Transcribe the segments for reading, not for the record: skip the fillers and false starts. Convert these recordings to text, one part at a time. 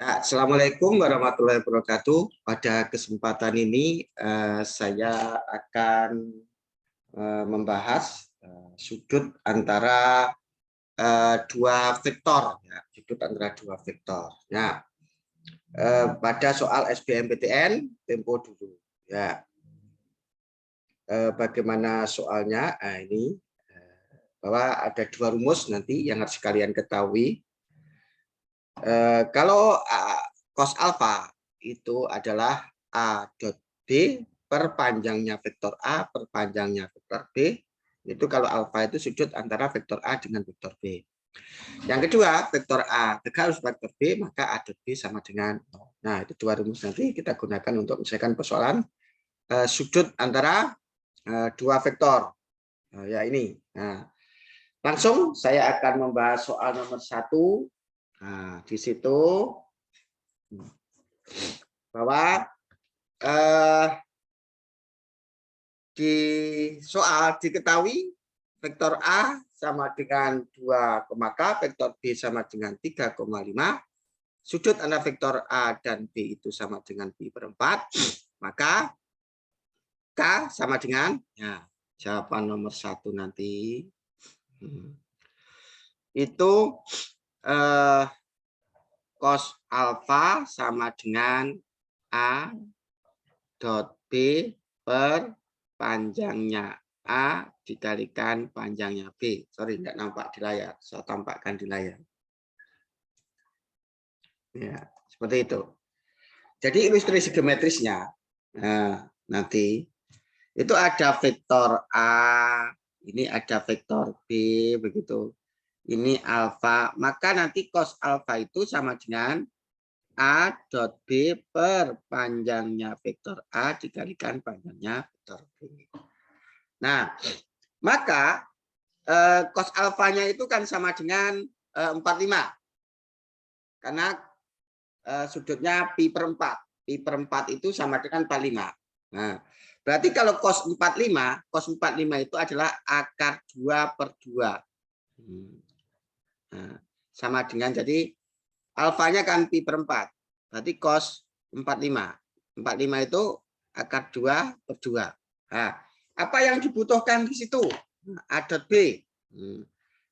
Assalamualaikum warahmatullahi wabarakatuh. Pada kesempatan ini saya akan membahas sudut antara dua vektor, ya, sudut antara dua vektor. Ya, pada soal SBMPTN tempo dulu. Ya, bagaimana soalnya? Ini bahwa ada dua rumus nanti yang harus kalian ketahui. Kalau cos alfa itu adalah A dot B per panjangnya vektor A per panjangnya vektor B, itu kalau alfa itu sudut antara vektor A dengan vektor B. Yang kedua, vektor A tegalus vektor B, maka A dot B sama dengan 0. Nah, itu dua rumus nanti kita gunakan untuk menyelesaikan persoalan sudut antara dua vektor. Ya ini. Nah, langsung saya akan membahas soal nomor 1. Nah, di situ bahwa di soal diketahui vektor A sama dengan 2,K, vektor B sama dengan 3,5, sudut antara vektor A dan B itu sama dengan B per 4, maka K sama dengan, ya, jawaban nomor 1 nanti itu cos alfa sama dengan A dot B per panjangnya A dikalikan panjangnya B. Sorry, tidak nampak di layar. Saya tampakkan di layar. Ya, seperti itu. Jadi ilustrasi geometrisnya, nah, nanti itu ada vektor A, ini ada vektor B, begitu. Ini alfa, maka nanti cos alfa itu sama dengan A dot B per panjangnya vektor A dikalikan panjangnya vektor B. Nah, maka cos alfanya itu kan sama dengan 45. Karena sudutnya pi per 4. Pi per 4 itu sama dengan 45. Nah, berarti kalau cos 45 itu adalah akar 2 per 2. Nah, sama dengan, jadi alfanya kan pi per 4. Berarti cos 45. 45 itu akar 2 per 2. Nah, apa yang dibutuhkan di situ? A dot B.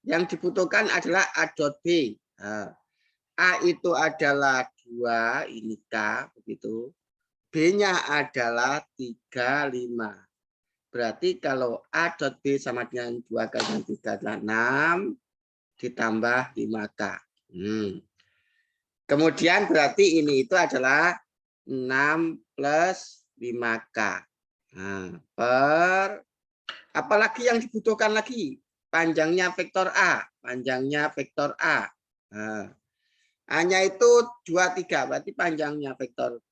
Yang dibutuhkan adalah A dot B. Nah, A itu adalah 2, ini K, begitu. B-nya adalah 35. Berarti kalau A dot B sama dengan 2 kali 3 adalah 6, ditambah 5K. Kemudian berarti ini itu adalah 6 plus 5K. Nah, per apalagi yang dibutuhkan lagi? Panjangnya vektor A. Panjangnya vektor A. Nah, A-nya itu 23. Berarti panjangnya vektor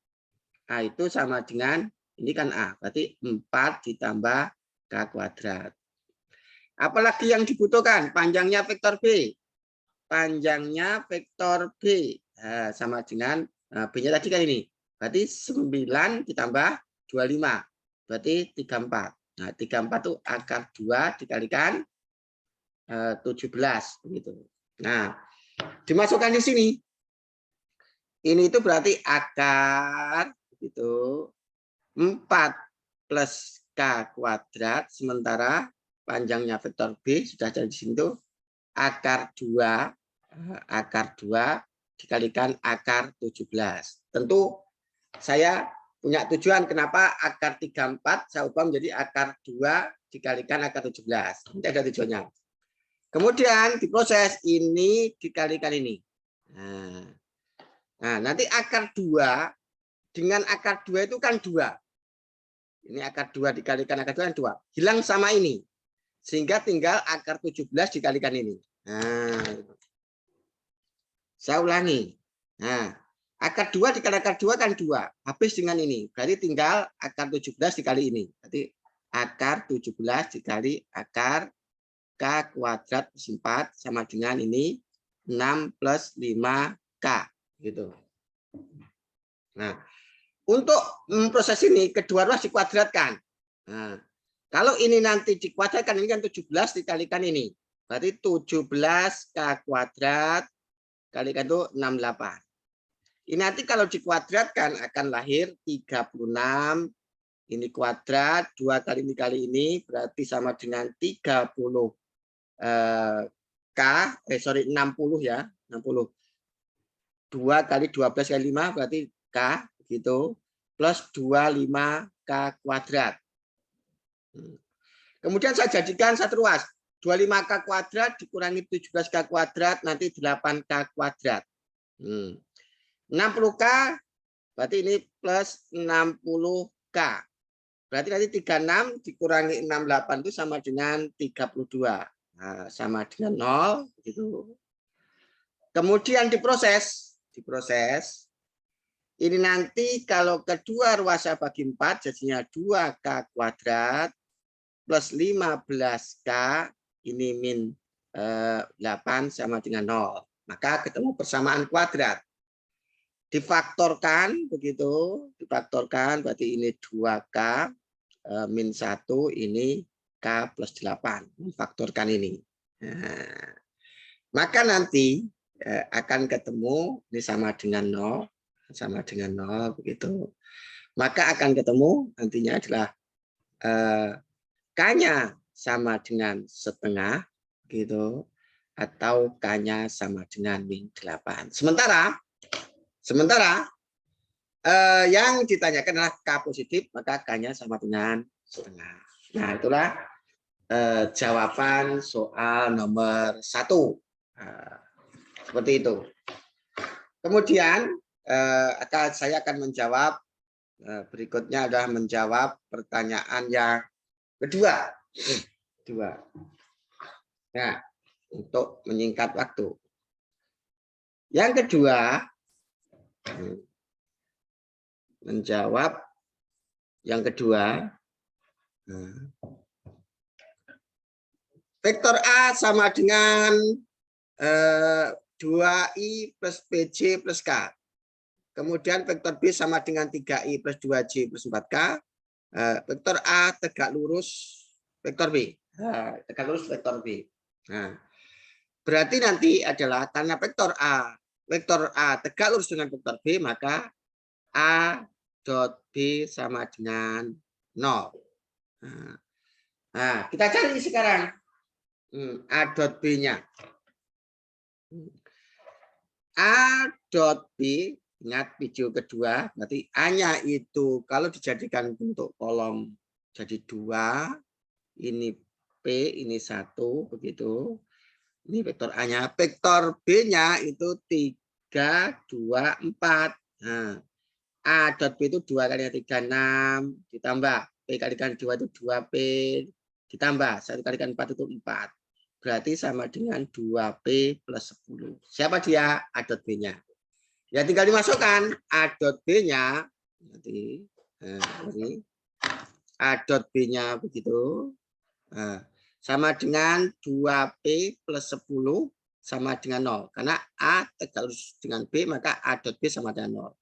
A itu sama dengan, ini kan A. Berarti 4 ditambah K kuadrat. Apalagi yang dibutuhkan? Panjangnya vektor B. Panjangnya vektor B. Nah, sama dengan B-nya tadi kan ini. Berarti 9 ditambah 25. Berarti 34. Nah, 34 itu akar 2 dikalikan 17. Begitu. Nah, dimasukkan di sini. Ini itu berarti akar itu 4 plus K kuadrat. Sementara panjangnya vektor B sudah ada di sini tuh akar 2 dikalikan akar 17. Tentu saya punya tujuan kenapa akar 34 saya ubah menjadi akar 2 dikalikan akar 17. Ini ada tujuannya. Kemudian diproses ini dikalikan ini. Nah, nanti akar 2 dengan akar 2 itu kan 2. Ini akar 2 dikalikan akar 2 kan 2. Hilang sama ini. Sehingga tinggal akar 17 dikalikan ini. Nah, saya ulangi. Nah, akar 2 dikali akar 2 kan 2. Habis dengan ini. Berarti tinggal akar 17 dikali ini. Berarti akar 17 dikali akar K kuadrat 4 sama dengan ini 6 plus 5K. Gitu. Nah, untuk proses ini kedua ruas dikuadratkan. Nah, kalau ini nanti dikuadratkan, ini kan 17 dikalikan ini. Berarti 17K kuadrat kalikan itu 68. Ini nanti kalau dikuadratkan akan lahir 36. Ini kuadrat, 2 kali ini kali ini berarti sama dengan 30 K, sorry 60 ya, 60. 2 kali 12 kali 5 berarti K, gitu, plus 25 K kuadrat. Kemudian saya jadikan satu ruas. 25 K kuadrat dikurangi 17 K kuadrat, nanti 8 K kuadrat. 60 K, berarti ini plus 60 K. Berarti nanti 36 dikurangi 68 itu sama dengan 32. Nah, sama dengan 0. Gitu. Kemudian diproses. Ini nanti kalau kedua ruas saya bagi 4, jadinya 2K kuadrat plus 15K, ini min 8 sama dengan 0. Maka ketemu persamaan kuadrat. Difaktorkan, begitu. Difaktorkan, berarti ini 2K min 1, ini K plus 8. Faktorkan ini. Nah, maka nanti akan ketemu, ini sama dengan 0. Sama dengan 0, begitu. Maka akan ketemu nantinya adalah K-nya sama dengan setengah, gitu. Atau K-nya sama dengan min 8. Sementara yang ditanyakan adalah K positif, maka K-nya sama dengan setengah. Nah, itulah jawaban soal nomor 1. Seperti itu. Kemudian saya akan menjawab, berikutnya adalah menjawab pertanyaan yang kedua. Nah, untuk menyingkat waktu. Yang kedua, menjawab yang kedua, vektor A sama dengan 2I plus PJ plus K. Kemudian vektor B sama dengan 3I plus 2J plus 4K. Vektor A tegak lurus vektor B. Tegak lurus vektor B. Nah, berarti nanti adalah karena vektor A tegak lurus dengan vektor B, maka A dot B sama dengan 0. Nah, kita cari sekarang A dot B-nya. A dot B, ingat video kedua, berarti A-nya itu kalau dijadikan bentuk kolom jadi 2, ini P, ini 1, begitu. Ini vektor A-nya. Vektor B-nya itu 3, 2, 4. Nah, A dot B itu 2 kali 3, 6, ditambah P kalikan 2 itu 2P, ditambah 1 kalikan 4 itu 4. Berarti sama dengan 2P plus 10. Siapa dia? A dot B-nya. Ya tinggal dimasukkan A dot B-nya. Nanti A dot B-nya begitu. Sama dengan 2P plus 10 sama dengan 0. Karena A tegak lurus dengan B, maka A dot B sama dengan 0.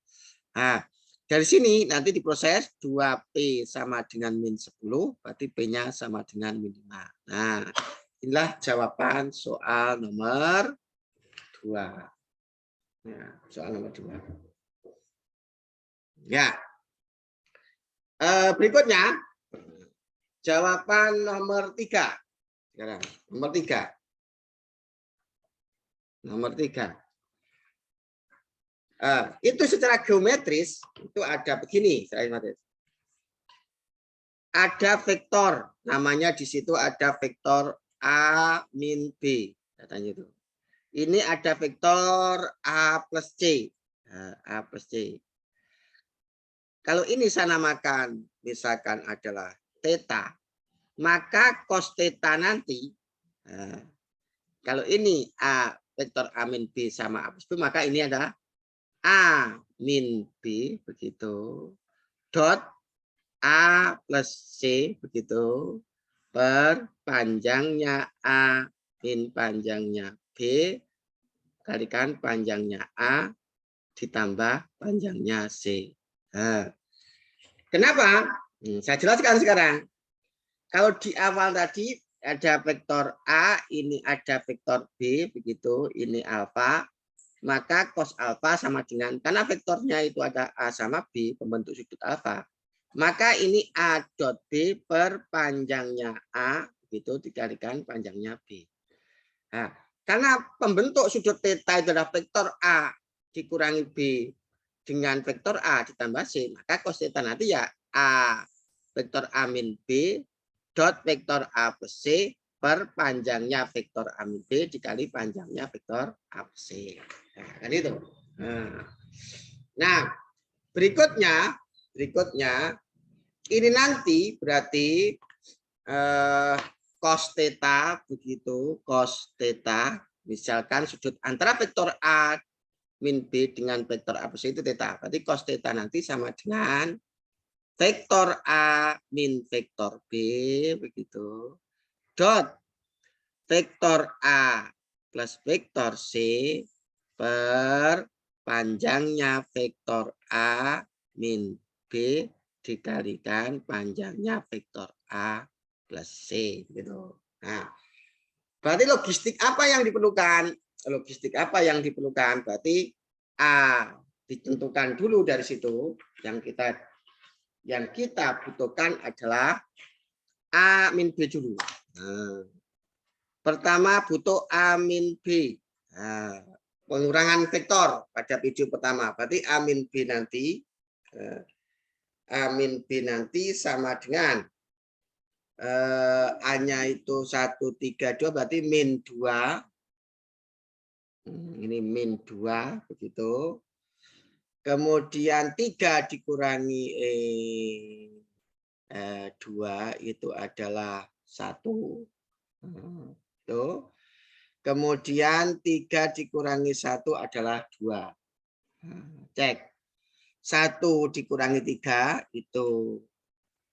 Nah, dari sini nanti diproses 2P sama dengan min 10, berarti P-nya sama dengan min 5. Nah, inilah jawaban soal nomor 2. Nah, soal nomor 2. Ya. Berikutnya, jawaban nomor 3. Sekarang, nomor 3. Nomor 3. Itu secara geometris, itu ada begini. Ada vektor, namanya di situ ada vektor A min B, katanya itu. Ini ada vektor A plus C. A plus C. Kalau ini saya namakan, misalkan adalah theta, maka cos theta nanti, kalau ini A vektor A min B sama A plus B, maka ini adalah A min B, begitu, dot A plus C, begitu, per panjangnya A min panjangnya B kalikan panjangnya A ditambah panjangnya C. Kenapa? Saya jelaskan sekarang. Kalau di awal tadi ada vektor A, ini ada vektor B, begitu, ini alfa. maka cos alfa sama dengan, karena vektornya itu ada A sama B, pembentuk sudut alfa, maka ini A dot B per panjangnya A, itu dikalikan panjangnya B. Nah, karena pembentuk sudut theta itu adalah vektor A dikurangi B dengan vektor A ditambah C, maka cos theta nanti ya A vektor A min B dot vektor A plus C per panjangnya vektor A min B dikali panjangnya vektor A plus C. Nah, kan itu. Nah, berikutnya ini nanti berarti cos theta begitu, cos theta misalkan sudut antara vektor A min B dengan vektor A plus C itu theta. Berarti cos theta nanti sama dengan vektor A min vektor B begitu dot vektor A plus vektor C per panjangnya vektor A min B dikalikan panjangnya vektor A plus C gitu. Nah, berarti logistik apa yang diperlukan? Logistik apa yang diperlukan? Berarti A ditentukan dulu dari situ. Yang kita butuhkan adalah A min B dulu. Nah, pertama butuh A min B. Nah, pengurangan vektor pada video pertama. Berarti A min B nanti sama dengan A-nya itu 132 berarti min 2. Ini min 2 begitu. Kemudian 3 dikurangi 2 itu adalah 1. Tuh. Kemudian 3 dikurangi 1 adalah 2. Cek. 1 dikurangi 3 itu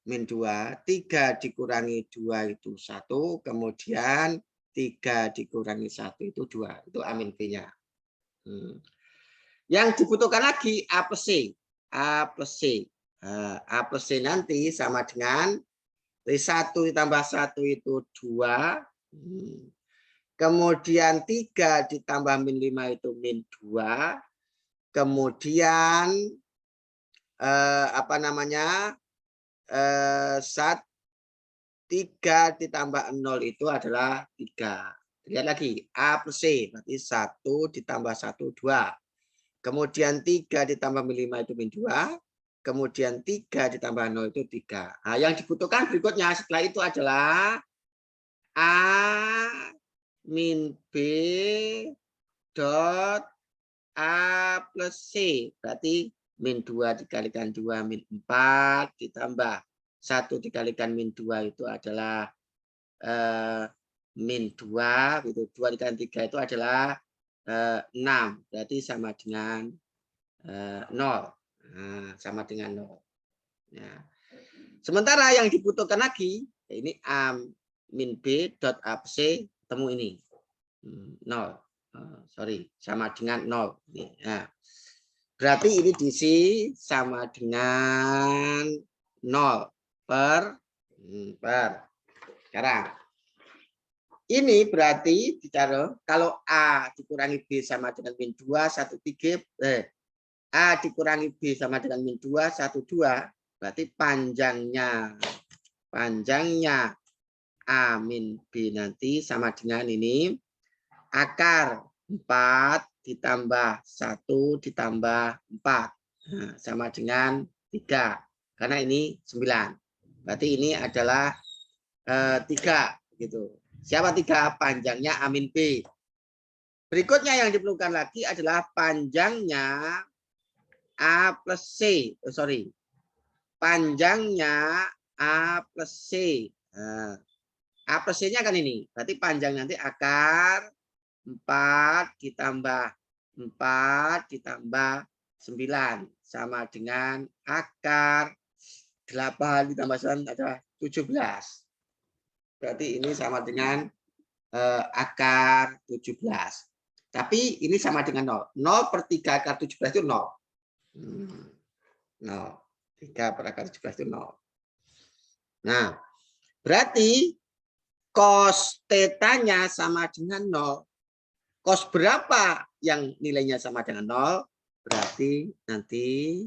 min 2. 3 dikurangi 2 itu 1. Kemudian 3 dikurangi 1 itu 2. Itu A min B-nya. Yang dibutuhkan lagi A plus C. A plus C. A plus C nanti sama dengan 1 ditambah 1 itu 2. Kemudian 3 ditambah min 5 itu min 2. Kemudian 3 ditambah 0 itu adalah 3. Lihat lagi, A plus C, berarti 1 ditambah 1, 2. Kemudian 3 ditambah min 5 itu min 2. Kemudian 3 ditambah 0 itu 3. Nah, yang dibutuhkan berikutnya setelah itu adalah A min B dot A plus C. Berarti min 2 dikalikan 2 min 4 ditambah 1 dikalikan min 2 itu adalah min 2. Gitu. 2 dikalikan 3 itu adalah 6. Berarti sama dengan 0. Nah, sama dengan 0. Ya. Sementara yang dibutuhkan lagi, ini A min B dot A plus C temu ini. 0. Sorry, sama dengan 0. Nah, berarti ini diisi sama dengan 0 per. Sekarang ini berarti bicara kalau A dikurangi B sama dengan min 2, 1, 3. A dikurangi B sama dengan min 2, 1, 2. Berarti panjangnya A min B nanti sama dengan ini. Akar 4 ditambah 1 ditambah 4. Nah, sama dengan 3. Karena ini 9. Berarti ini adalah 3. Gitu. Siapa 3? Panjangnya A min B. Berikutnya yang diperlukan lagi adalah panjangnya A plus C. Panjangnya A plus C. Nah, A plus C-nya kan ini. Berarti panjang nanti akar 4 ditambah 9 sama dengan akar 8 ditambah 9 adalah 17. Berarti ini sama dengan akar 17. Tapi ini sama dengan 0. 0 per 3 akar 17 itu 0. 0. 3 per akar 17 itu 0. Nah, berarti cos theta-nya sama dengan 0. Cos berapa yang nilainya sama dengan 0, berarti nanti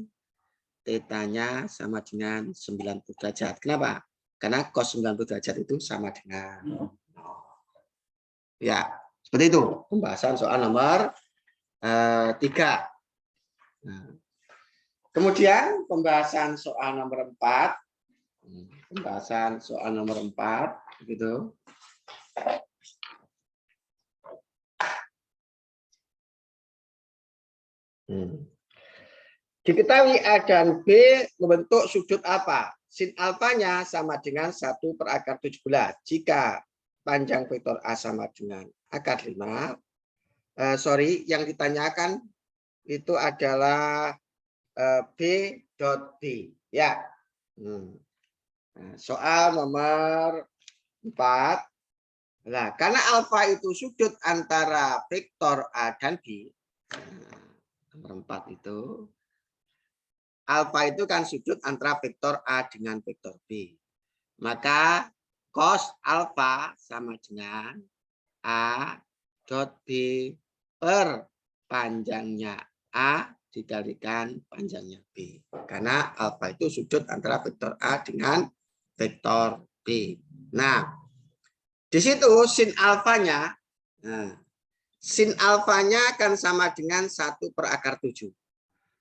tetanya sama dengan 90 derajat. Kenapa? Karena cos 90 derajat itu sama dengan 0. Ya, seperti itu pembahasan soal nomor 3. Nah, kemudian pembahasan soal nomor 4. Pembahasan soal nomor 4 gitu. Diketahui A dan B membentuk sudut apa? Sin alfanya sama dengan 1/17. Jika panjang vektor A sama dengan akar 5. Yang ditanyakan itu adalah B dot B. Ya. Soal nomor 4. Nah, karena alfa itu sudut antara vektor A dan B. Nomor 4 itu. Alfa itu kan sudut antara vektor A dengan vektor B. Maka cos alfa sama dengan A dot B per panjangnya A dikalikan panjangnya B. Karena alfa itu sudut antara vektor A dengan vektor B. Nah, di situ sin alfanya, sin alfanya akan sama dengan 1/7.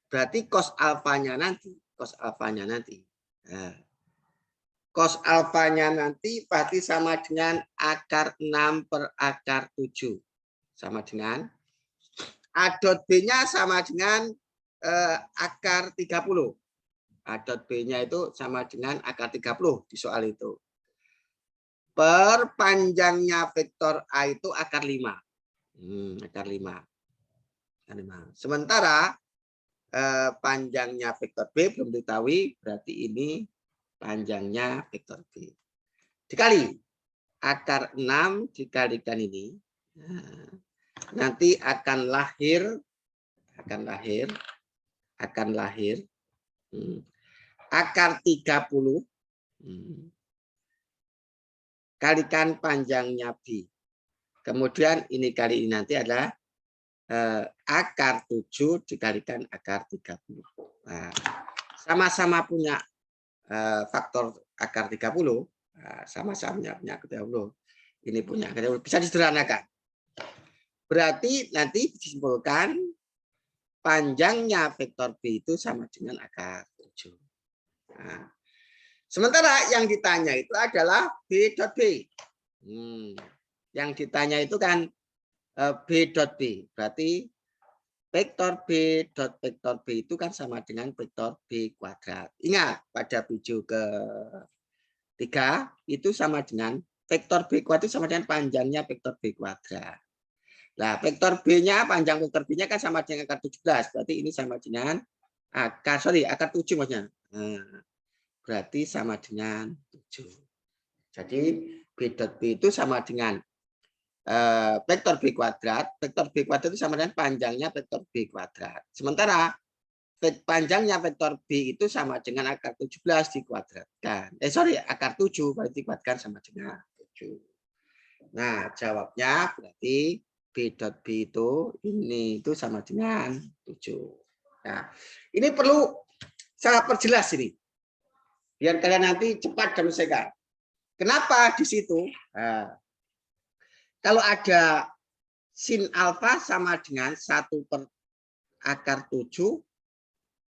Berarti cos alfanya nanti, cos alfanya nanti pasti sama dengan akar 6/7. Sama dengan A dot B-nya sama dengan akar 30. A dot B-nya itu sama dengan akar 30 di soal itu. Per panjangnya vektor A itu akar 5. Akar 5. Sementara panjangnya vektor B belum diketahui, berarti ini panjangnya vektor B. Dikali akar 6 dikalikan ini, nanti akan lahir akar 30 kalikan panjangnya B. Kemudian ini kali ini nanti adalah akar 7 dikalikan akar 30. Nah, sama-sama punya faktor akar 30, sama-sama punya akar 30. Ini punya akar 30. Bisa disederhanakan. Berarti nanti disimpulkan panjangnya vektor B itu sama dengan akar 7. Nah, sementara yang ditanya itu adalah B dot B. Yang ditanya itu kan B dot B. Berarti vektor B dot vektor B itu kan sama dengan vektor B kuadrat. Ingat, pada video ke-3 itu sama dengan vektor B kuadrat itu sama dengan panjangnya vektor B kuadrat. Nah, vektor B-nya, panjang vektor B-nya kan sama dengan akar 17. Berarti ini sama dengan akar 7 maksudnya. Nah, berarti sama dengan 7. Jadi B dot B itu sama dengan vektor B kuadrat. Vektor B kuadrat itu sama dengan panjangnya vektor B kuadrat. Sementara panjangnya vektor B itu sama dengan akar 17 dikuadratkan. Akar 7 berarti dikuadratkan sama dengan 7. Nah, jawabnya berarti B dot B itu sama dengan 7. Nah, ini perlu saya perjelas ini. Biar kalian nanti cepat dan menyelesaikan. Kenapa di situ? Nah, kalau ada sin alfa sama dengan 1/7,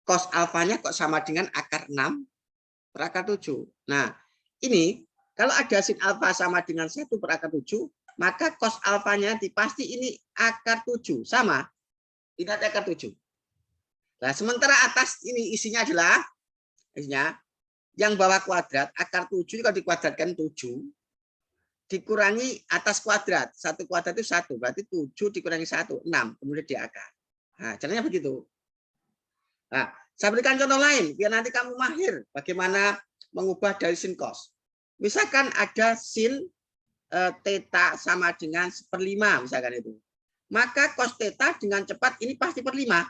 cos alfanya kok sama dengan akar 6/7. Nah, ini kalau ada sin alfa sama dengan 1/7, maka cos alfanya nanti pasti ini akar 7. Sama. Ini akar 7. Nah, sementara atas ini isinya adalah yang bawah kuadrat, akar 7 kalau dikuadratkan 7, dikurangi atas kuadrat. 1 kuadrat itu 1, berarti 7 dikurangi 1, 6. Kemudian di akar. Nah, caranya begitu. Nah, saya berikan contoh lain, biar nanti kamu mahir bagaimana mengubah dari sin cos. Misalkan ada sin theta sama dengan 1/5, misalkan itu. Maka cos theta dengan cepat ini pasti per 5.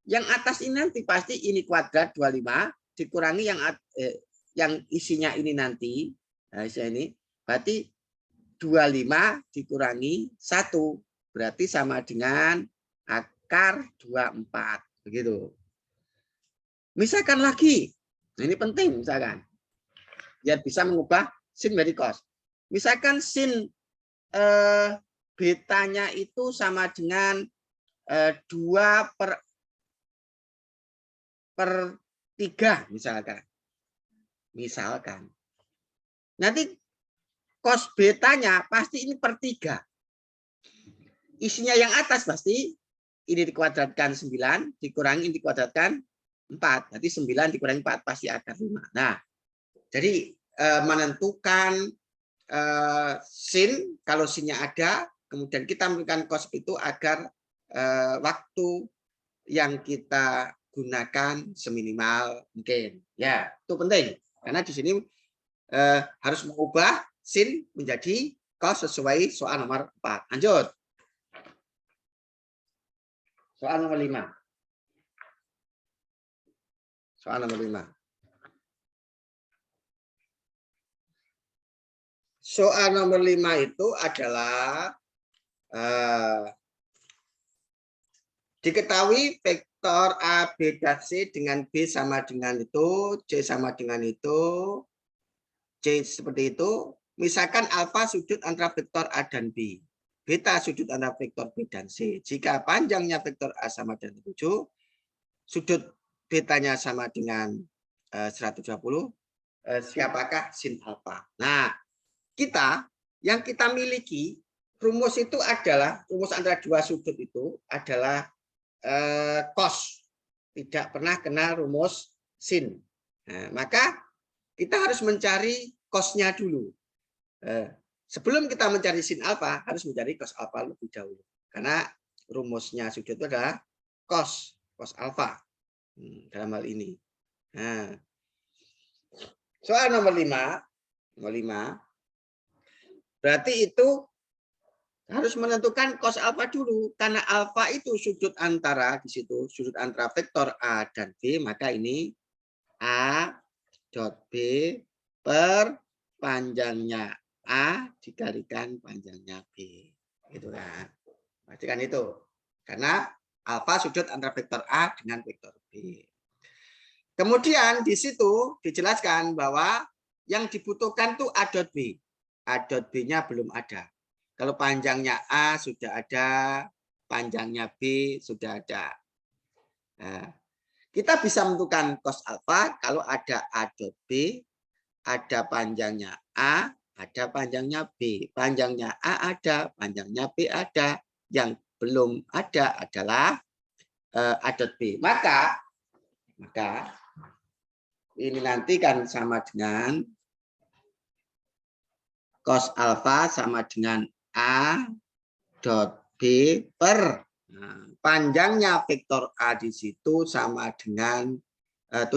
Yang atas ini nanti pasti ini kuadrat 25 dikurangi yang isinya ini nanti. Nah, ini berarti 25 dikurangi 1. Berarti sama dengan akar 24. Begitu. Misalkan lagi. Nah, ini penting misalkan. Biar bisa mengubah sin menjadi cos. Misalkan sin betanya itu sama dengan 2 per 3 misalkan. Nanti cos betanya pasti ini per 3. Isinya yang atas pasti ini dikuadratkan 9, dikurangi ini dikuadratkan 4. Berarti 9 dikurangi 4 pasti akar 5. Nah, jadi menentukan sin, kalau sinnya ada, kemudian kita memberikan cos itu agar waktu yang kita gunakan seminimal mungkin. Ya, itu penting. Karena di sini harus mengubah sin menjadi cos sesuai soal nomor 4. Lanjut. Soal nomor 5. Soal nomor 5. Soal nomor 5 itu adalah diketahui vektor A, B, dan C dengan B sama dengan itu, C sama dengan itu, C seperti itu. Misalkan alfa sudut antara vektor A dan B. Beta sudut antara vektor B dan C. Jika panjangnya vektor A sama dengan 7, sudut betanya sama dengan 120, siapakah sin alfa? Nah, yang kita miliki rumus itu adalah rumus antara dua sudut itu adalah cos, tidak pernah kenal rumus sin. Nah, maka kita harus mencari cosnya dulu. Sebelum kita mencari sin alfa harus mencari cos alfa lebih dahulu, karena rumusnya sudut itu adalah cos alfa dalam hal ini. Nah, soal nomor 5. Berarti itu harus menentukan cos alfa dulu, karena alfa itu sudut antara di situ, sudut antara vektor A dan B, maka ini A dot B per panjangnya A dikalikan panjangnya B. Gitu kan. Pastikan itu. Karena alfa sudut antara vektor A dengan vektor B. Kemudian di situ dijelaskan bahwa yang dibutuhkan tuh A dot B. A dot B-nya belum ada. Kalau panjangnya A sudah ada, panjangnya B sudah ada. Nah, kita bisa menentukan cos alfa kalau ada A dot B, ada panjangnya A, ada panjangnya B. Panjangnya A ada, panjangnya B ada. Yang belum ada adalah A dot B. Maka ini nanti kan sama dengan cos alfa sama dengan A dot B per panjangnya vektor A di situ sama dengan 7.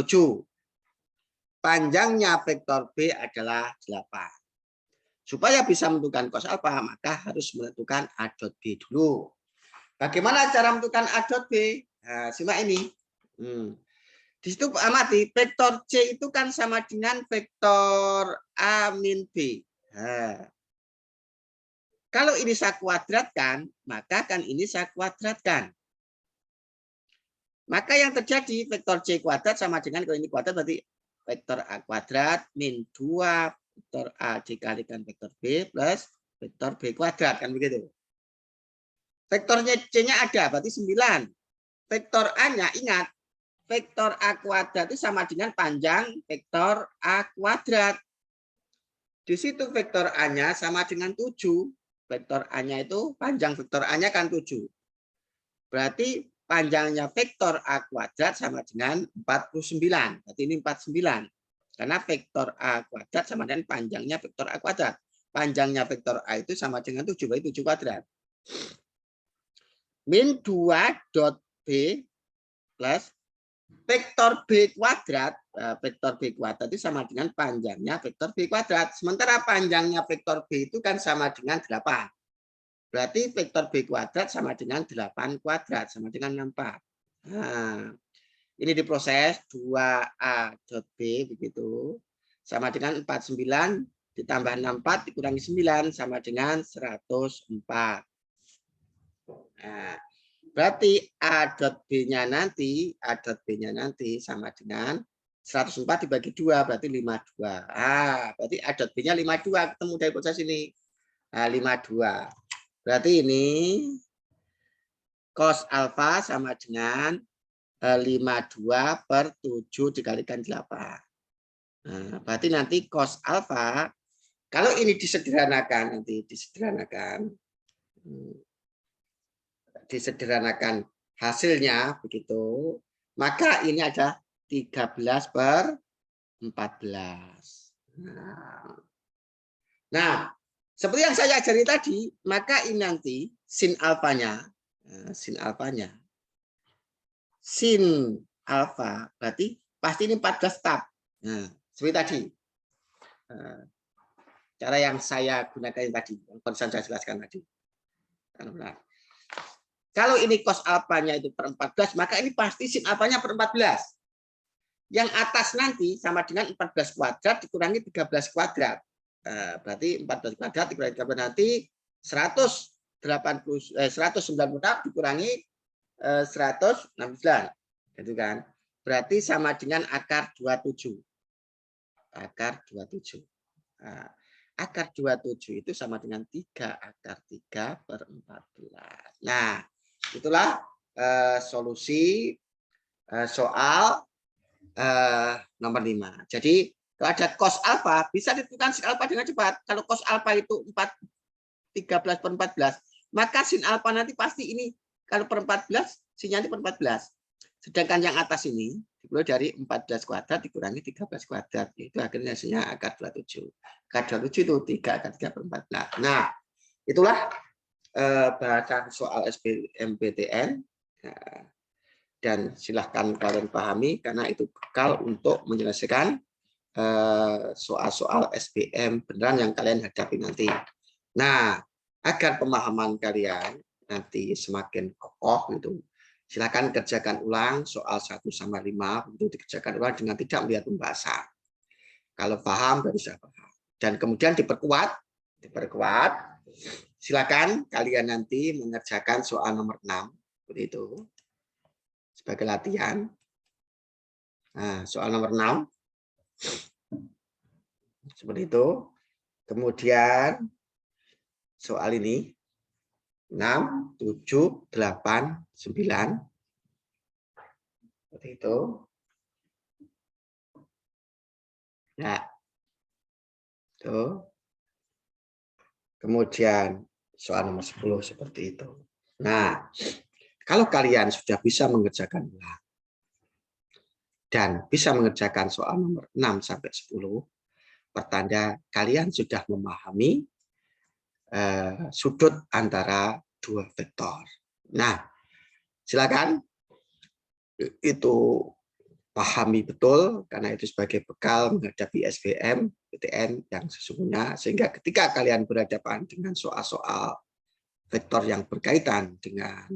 Panjangnya vektor B adalah 8. Supaya bisa menentukan cos alfa, maka harus menentukan A dot B dulu. Bagaimana cara menentukan A dot B? Nah, simak ini. Di situ amati, vektor C itu kan sama dengan vektor A min B. Nah, kalau ini saya kuadratkan, maka kan ini saya kuadratkan. Maka yang terjadi vektor C kuadrat sama dengan, kalau ini kuadrat berarti vektor A kuadrat min 2 vektor A dikalikan vektor B plus vektor B kuadrat. Kan begitu. Vektornya C-nya ada, berarti 9. Vektor A-nya, ingat, vektor A kuadrat itu sama dengan panjang vektor A kuadrat. Di situ vektor A-nya sama dengan 7. Vektor A-nya itu, panjang vektor A-nya kan 7. Berarti panjangnya vektor A kuadrat sama dengan 49. Berarti ini 49. Karena vektor A kuadrat sama dengan panjangnya vektor A kuadrat. Panjangnya vektor A itu sama dengan 7, berarti 7 kuadrat. Min 2 dot B plus vektor B kuadrat. Vektor B kuadrat itu sama dengan panjangnya vektor B kuadrat. Sementara panjangnya vektor B itu kan sama dengan 8. Berarti vektor B kuadrat sama dengan 8 kuadrat, sama dengan 64. Nah, ini diproses 2A dot B begitu. Sama dengan 49 ditambah 64 dikurangi 9 sama dengan 104. Nah, berarti A dot B-nya nanti, sama dengan 104 dibagi 2, berarti 52. Berarti A dot B-nya 52, ketemu dari proses ini. 52. Berarti ini cos alfa sama dengan 52 per 7 dikalikan 8. Nah, berarti nanti cos alfa, kalau ini disederhanakan, disederhanakan hasilnya begitu, maka ini ada 13 per 14. Nah, seperti yang saya ajari tadi, maka ini nanti sin alfanya, sin alfa berarti pasti ini 14 tab. Nah, seperti tadi. Cara yang saya gunakan tadi, yang barusan saya jelaskan tadi. Kalau ini cos alfanya itu per 14, maka ini pasti sin alfanya per 14. Yang atas nanti sama dengan 14 kuadrat dikurangi 13 kuadrat. Berarti 14 kuadrat dikurangi 13 nanti 196 dikurangi 169. Itu kan. Berarti sama dengan akar 27. Akar 27. Akar 27 itu sama dengan 3 akar 3 per 14. Nah, itulah solusi soal nomor 5. Jadi kalau ada cos alfa bisa ditentukan sin alfa dengan cepat. Kalau cos alfa itu 13 per 14, maka sin alfa nanti pasti ini kalau per 14 sinnya itu per 14. Sedangkan yang atas ini dimulai dari 14 kuadrat dikurangi 13 kuadrat, itu akhirnya hasilnya akar 27. Akar 27 itu 3 akar 3 per 14. Nah, itulah bahasan soal SBMPTN. Dan silahkan kalian pahami karena itu bekal untuk menyelesaikan soal-soal SBM beneran yang kalian hadapi nanti. Nah, agar pemahaman kalian nanti semakin kokoh gitu, silakan kerjakan ulang soal 1 sama 5 itu dikerjakan ulang dengan tidak melihat pembahasan. Kalau paham baru bisa paham. Dan kemudian diperkuat. Silakan kalian nanti mengerjakan soal nomor 6 seperti itu. Sebagai latihan. Nah, soal nomor 6. Seperti itu. Kemudian soal ini 6, 7, 8, 9. Seperti itu. Nah. Tuh. Kemudian soal nomor 10 seperti itu. Nah, kalau kalian sudah bisa mengerjakan ulang dan bisa mengerjakan soal nomor 6 sampai 10, pertanda kalian sudah memahami sudut antara dua vektor. Nah, silakan itu pahami betul karena itu sebagai bekal menghadapi SBM PTN yang sesungguhnya, sehingga ketika kalian berhadapan dengan soal-soal vektor yang berkaitan dengan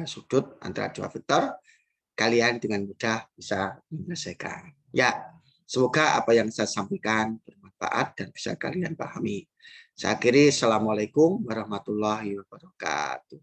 sudut antara dua vektor, kalian dengan mudah bisa menyelesaikan. Ya, semoga apa yang saya sampaikan bermanfaat dan bisa kalian pahami. Saya akhiri, Assalamualaikum warahmatullahi wabarakatuh.